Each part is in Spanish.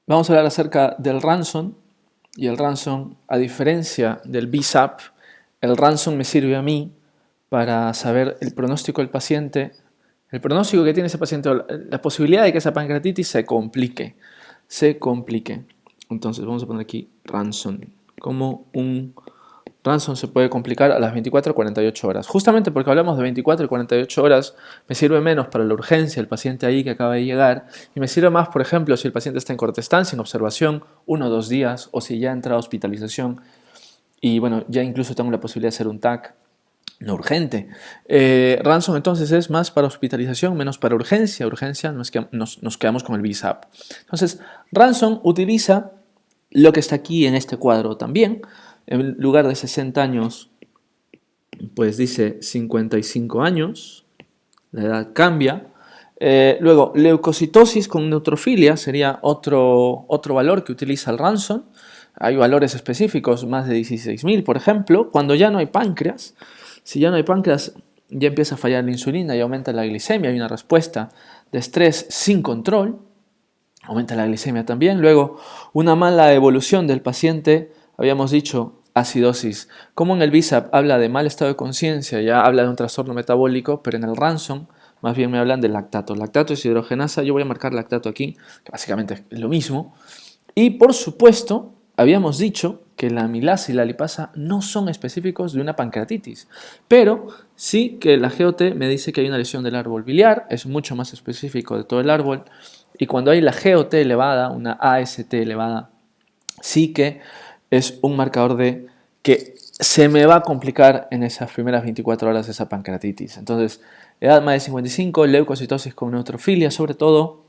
Vamos a hablar acerca del ransom y el ransom, a diferencia del BSAP, el ransom me sirve a mí para saber el pronóstico del paciente, el pronóstico que tiene ese paciente, la posibilidad de que esa pancreatitis se complique. Entonces vamos a poner aquí ransom, como un ransom se puede complicar a las 24 o 48 horas. Justamente porque hablamos de 24 y 48 horas, me sirve menos para la urgencia, el paciente ahí que acaba de llegar, y me sirve más, por ejemplo, si el paciente está en corta estancia, en observación, 1 o 2 días, o si ya entra a hospitalización, y bueno, ya incluso tengo la posibilidad de hacer un TAC no urgente. Ransom entonces es más para hospitalización, menos para urgencia. Urgencia nos quedamos con el BSAP. Entonces, ransom utiliza lo que está aquí en este cuadro también. En lugar de 60 años, pues dice 55 años. La edad cambia. Luego, leucocitosis con neutrofilia sería otro valor que utiliza el ransom. Hay valores específicos, más de 16.000, por ejemplo, cuando ya no hay páncreas. Si ya no hay páncreas, ya empieza a fallar la insulina y aumenta la glicemia. Hay una respuesta de estrés sin control. Aumenta la glicemia también. Luego, una mala evolución del paciente, habíamos dicho acidosis. Como en el BSAP habla de mal estado de conciencia, ya habla de un trastorno metabólico, pero en el ransom más bien me hablan de lactato. Lactato es hidrogenasa, yo voy a marcar lactato aquí, que básicamente es lo mismo. Y por supuesto, habíamos dicho que la amilasa y la lipasa no son específicos de una pancreatitis, pero sí que la GOT me dice que hay una lesión del árbol biliar, es mucho más específico de todo el árbol, y cuando hay la GOT elevada, una AST elevada, sí que es un marcador de que se me va a complicar en esas primeras 24 horas esa pancreatitis. Entonces, edad más de 55, leucocitosis con neutrofilia, sobre todo,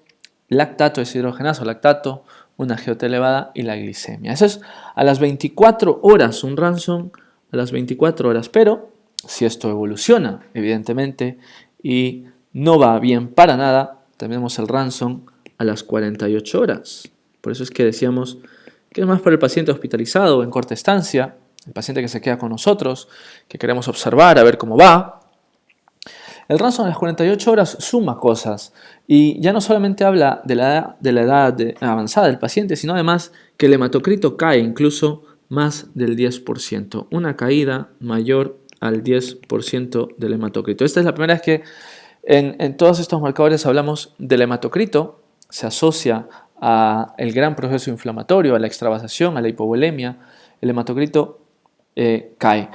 lactato, deshidrogenasa o lactato, una GOT elevada y la glicemia. Eso es a las 24 horas, un ransom a las 24 horas. Pero si esto evoluciona, evidentemente, y no va bien para nada, tenemos el ransom a las 48 horas. Por eso es que decíamos que es más para el paciente hospitalizado en corta estancia, el paciente que se queda con nosotros, que queremos observar, a ver cómo va. El ransom a las 48 horas suma cosas y ya no solamente habla de la edad avanzada del paciente, sino además que el hematocrito cae incluso más del 10%, una caída mayor al 10% del hematocrito. Esta es la primera vez que en todos estos marcadores hablamos del hematocrito, se asocia al gran proceso inflamatorio, a la extravasación, a la hipovolemia, el hematocrito cae.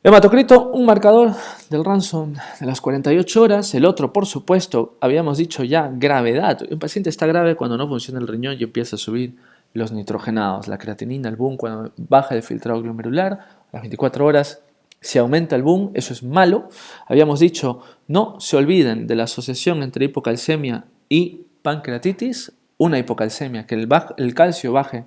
Hematocrito, un marcador del ransom de las 48 horas. El otro, por supuesto, habíamos dicho ya gravedad. Un paciente está grave cuando no funciona el riñón y empieza a subir los nitrogenados, la creatinina, el boom, cuando baja el filtrado glomerular, a las 24 horas. Si aumenta el boom, eso es malo. Habíamos dicho, no se olviden de la asociación entre hipocalcemia y pancreatitis. Una hipocalcemia, que el calcio baje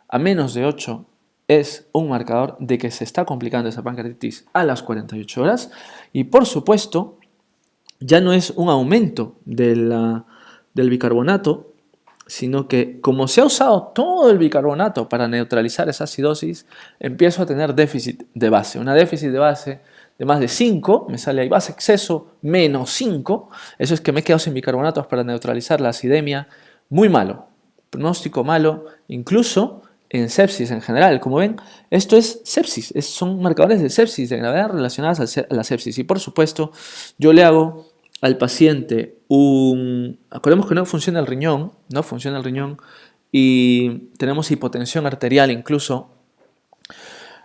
a menos de 8 es un marcador de que se está complicando esa pancreatitis a las 48 horas. Y por supuesto, ya no es un aumento del bicarbonato, sino que como se ha usado todo el bicarbonato para neutralizar esa acidosis, empiezo a tener déficit de base. Una déficit de base de más de 5, me sale ahí base exceso menos 5, eso es que me he quedado sin bicarbonatos para neutralizar la acidemia, muy malo, pronóstico malo, incluso en sepsis en general. Como ven, esto es sepsis, son marcadores de sepsis, de gravedad relacionadas a la sepsis. Y por supuesto, yo le hago al paciente acordemos que no funciona el riñón, y tenemos hipotensión arterial incluso.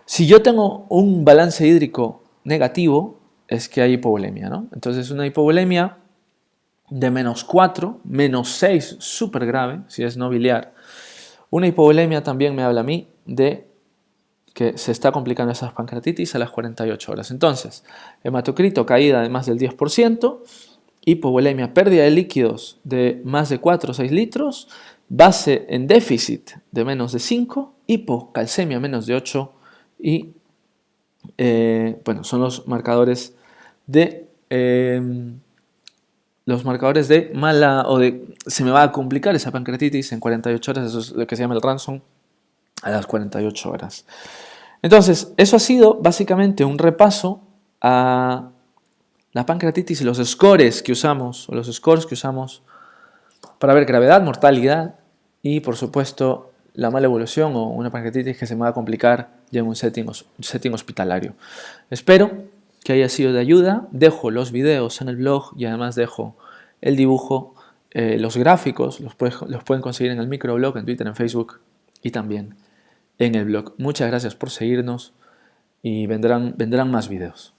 Si yo tengo un balance hídrico negativo, es que hay hipovolemia, ¿no? Entonces una hipovolemia de menos 4, menos 6, súper grave, si es no biliar. Una hipovolemia también me habla a mí de que se está complicando esas pancreatitis a las 48 horas. Entonces, hematocrito caída de más del 10%, hipovolemia, pérdida de líquidos de más de 4 o 6 litros, base en déficit de menos de 5, hipocalcemia menos de 8 y bueno, son los marcadores de mala o de se me va a complicar esa pancreatitis en 48 horas, eso es lo que se llama el ransom a las 48 horas. Entonces, eso ha sido básicamente un repaso a la pancreatitis y los scores que usamos para ver gravedad, mortalidad y por supuesto la mala evolución o una pancreatitis que se me va a complicar ya en un setting hospitalario. Espero que haya sido de ayuda. Dejo los videos en el blog y además dejo el dibujo, los gráficos, los pueden conseguir en el microblog, en Twitter, en Facebook y también en el blog. Muchas gracias por seguirnos y vendrán más videos.